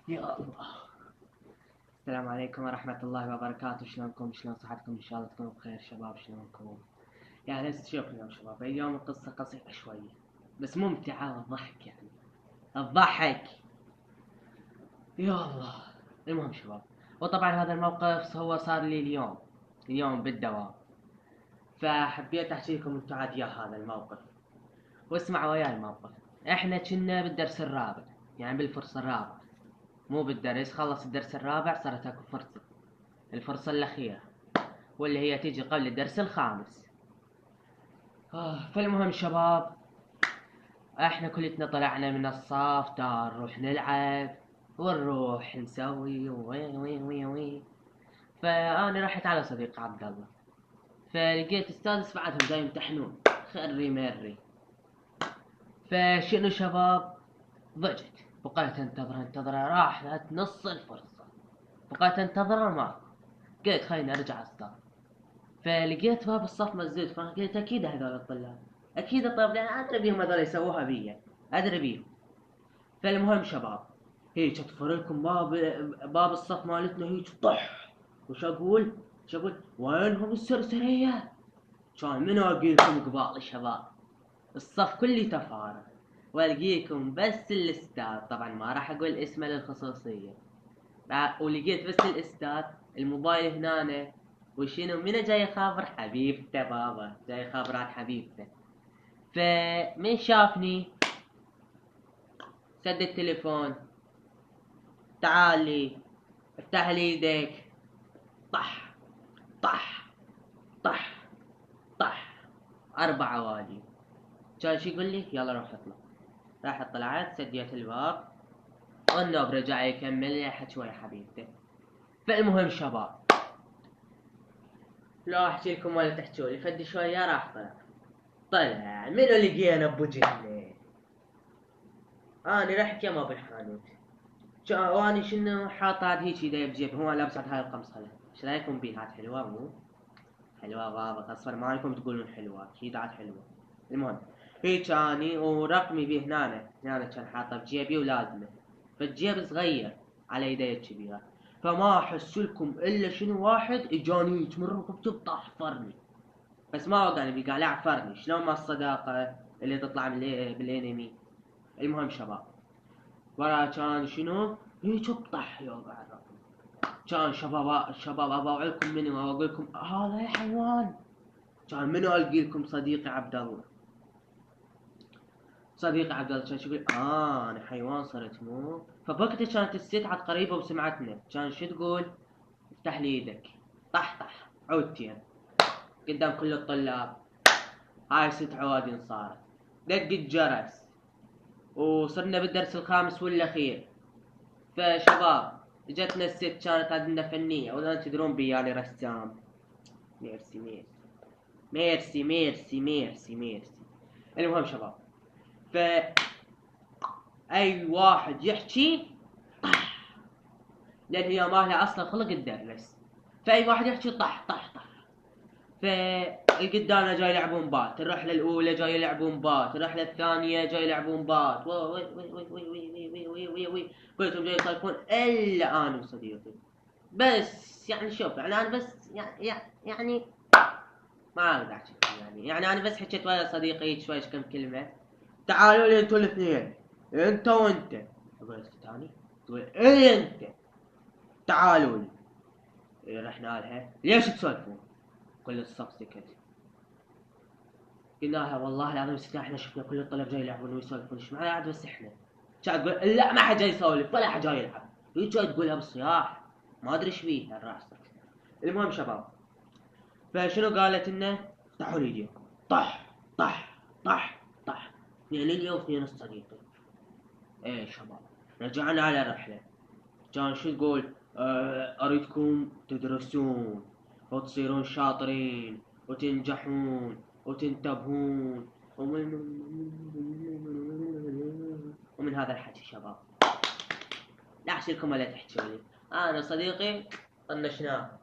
يا الله. السلام عليكم ورحمة الله وبركاته. شلونكم؟ شلون صحتكم؟ إن شاء الله تكونوا بخير شباب. شلونكم؟ يعني هسه شوف اليوم شباب، اليوم القصة قصيرة شوية بس ممتعة وتضحك يعني. الضحك. يا الله. المهم شباب، وطبعا هذا الموقف هو صار لي اليوم بالدوام، فحبيت احكي لكم انتم عاد يا هذا الموقف. واسمعوا وياي الموقف. احنا كنا بالدرس الرابع، يعني بالفرصة الرابعة، مو بالدرس. خلص الدرس الرابع صارت اكو فرصة، الفرصة الأخيرة، واللي هي تيجي قبل الدرس الخامس. فالمهم شباب، احنا كلتنا طلعنا من الصف تا نروح نلعب ونروح نسوي وي وي وي وي. فأنا رحت على صديق عبد الله، فلقيت استاذ بعدهم جاي يمتحنون خري مري. فشنو شباب، ضجت. بقيت انتظره راحت نص الفرصة، بقيت انتظره ما. قلت خليني ارجع استاذ. فلقيت باب الصف مسدود، فقلت اكيد هذول الطلاب، اكيد الطلاب، لان ادري بيهم هذول يسووها بيا، ادري بيهم. فالمهم شباب، هيك ادخل لكم باب الصف مالتنا هيك طح. وش اقول؟ وينهم السرسريه؟ كان منو اقيلكم قبال شباب، الصف كله تفارغ، والقيكم بس الاستاذ، طبعا ما راح اقول اسمه للخصوصيه. ولقيت بس الاستاذ، الموبايل هنا. وشنو منو جاي يخابر؟ حبيبته بابا، جاي يخابر عن حبيبته. فمن شافني سد التليفون، تعال لي، افتح لي ايديك. طح طح طح طح، 4 عوالي. كان شو يقول لي؟ يلا روح اطلع. راح طلعت سديت الباب، والنوب رجع يكمل يحكي ويا حبيبته. فالمهم شباب، لا احكي لكم ولا تحكوا لي، فد شويه راح طلع منو لقينا بوجهنا. انا رحت يما بالحانوت، واني شنو حاط هاد هيك ايدي بجيب، هو لابس هاي القمصله. ايش رايكم بيها؟ هاد حلوه مو؟ حلوه بابا، اصفر مالكم تقولون حلوه، اكيد عاد حلوه. المهم، هيك اني ورقمي بيه هنا كان حاطه بجيبي ولازمه، فالجيب صغير على يدي كبيره. فما احس لكم الا شنو واحد اجاني من ركبته طحفرني، بس ما وقعني بي، قال اعفرني. شلون ما الصداقه اللي تطلع بالانمي. المهم شباب، ورا كان شنو هيك طح يا بعد. كان شباب ابا لكم منو، واقول لكم هذا يا حيوان. كان منو القي لكم؟ صديقي عبد الله. كان شو يقول؟ انا حيوان صرت مو. فبوقتها كانت الست عاد قريبه وسمعتنا، كان شو تقول؟ افتح لي ايدك. طح طح عودتين قدام كل الطلاب. هاي 6 عوادين صارت. دق الجرس، وصرنا بالدرس الخامس والاخير. فشباب، جتنا الست كانت عندنا فنيه، ولا تدرون بيالي رسام. ميرسي ميرسي ميرسي ميرسي ميرسي ميرسي. المهم شباب، ف اي واحد يحكي طح، لان هي ما لها اصلا خلق تدرس. فاي واحد يحكي طح طح طح. فالقدامنا جاي يلعبون بات، الرحله الاولى جاي يلعبون بات، الرحله الثانيه جاي يلعبون بات. وي وي وي وي وي وي وي وي وي وي. كلهم جاي يصيفون الا انا وصديقي. بس يعني شوف، يعني انا بس يعني ما اقدر احكي يعني انا بس حكيت ويا صديقي شوي كم كلمه. تعالوا لي انتوا الاثنين، انت وانت. اقول له ثاني، تقول ايه انت، تعالوا لي. إيه، رحنا لها، ليش تسولفون؟ كل الصف سكت. قلنا لها والله العظيم ستة، احنا شفنا كل الطلاب جاي يلعبون ويسولفون، ايش معنى قاعد بس احنا؟ كانت تقول لا ما حد جاي يسولف ولا حد جاي يلعب. هي جاي تقولها بالصياح، ما ادري ايش بيها راسك. المهم شباب، فشنو قالت لنا؟ افتحوا لي ايديكم. طح طح طح طح، اثنين لي واثنين الصديقي. ايه شباب، رجعنا على الرحلة. كان شو تقول؟ اريدكم تدرسون وتصيرون شاطرين وتنجحون وتنتبهون ومن هذا الحكي شباب. لا احكي ولا تحكوا لي. انا صديقي طنشناه،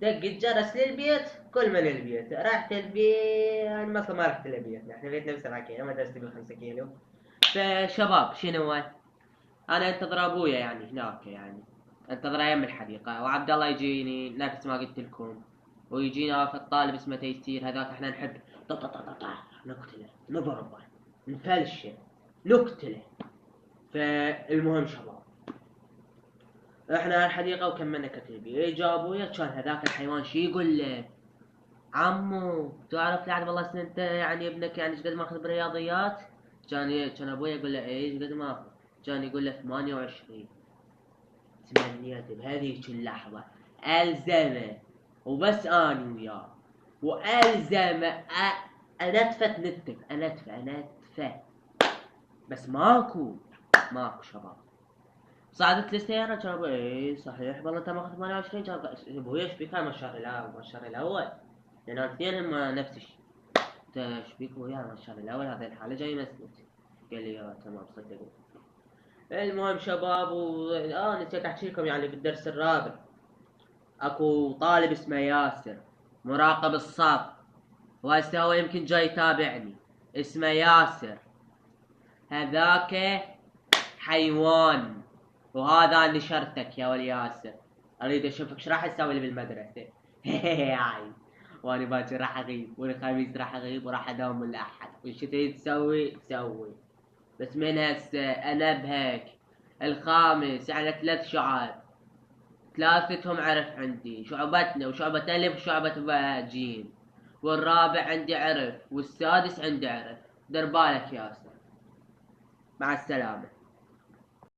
دق الجرس للبيت، كل من البيت. رحت البيت، انا اصلا ما رحت البيت، احنا بيتنا ب7 كيلو، مدرستي ب5 كيلو. فشباب شنو انا انتظر ابويا يعني هناك، يعني انتظر يم الحديقه، وعبد الله يجيني نفس ما قلت لكم، ويجينا في الطالب اسمه تيسير، هذاك احنا نحب نقتله نضربه نفلشه نقتله. فالمهم شباب، احنا الحديقه وكملنا كتيبي، جاء ابويا كان هذاك الحيوان شي يقول له عمو تعرف لعب والله سنة انت يعني ابنك يعني ايش قد ماخذ بالرياضيات؟ كان ابويا يقول له ايش قد ماخذ؟ كان يقول له 28. تمنيت بهذيك اللحظة الزمه وبس اني وياه والزمه انتفت نتف انتفه بس ماكو شباب. صعدت لي السيارة كان ابوي ايه صحيح والله انت ماخذ 28. كان ابوي ايش بك ما الشهر الاول والشهر الاول لان الاثنين هم نفس الشيء. ايش بيك ويا الشهر الاول هذه الحالة جاي مسكوت. قال لي يا تمام صدقني. المهم شباب نسيت احكي لكم يعني بالدرس الرابع اكو طالب اسمه ياسر مراقب الصف، وهسه هو يمكن جاي يتابعني، اسمه ياسر. هذاك حيوان، وهذا نشرتك يا ولي ياسر، اريد اشوفك ايش راح تسوي لي بالمدرسه. هاي وانا باكر راح اغيب، والخميس راح اغيب وراح اداوم من الاحد، وش تريد تسوي سوي. بس من هسه انا بهك الخامس على 3 شعب، ثلاثتهم عرف عندي، شعبتنا وشعبة ألف وشعبة جيم، والرابع عندي عرف والسادس عندي عرف. دير بالك ياسر، مع السلامة.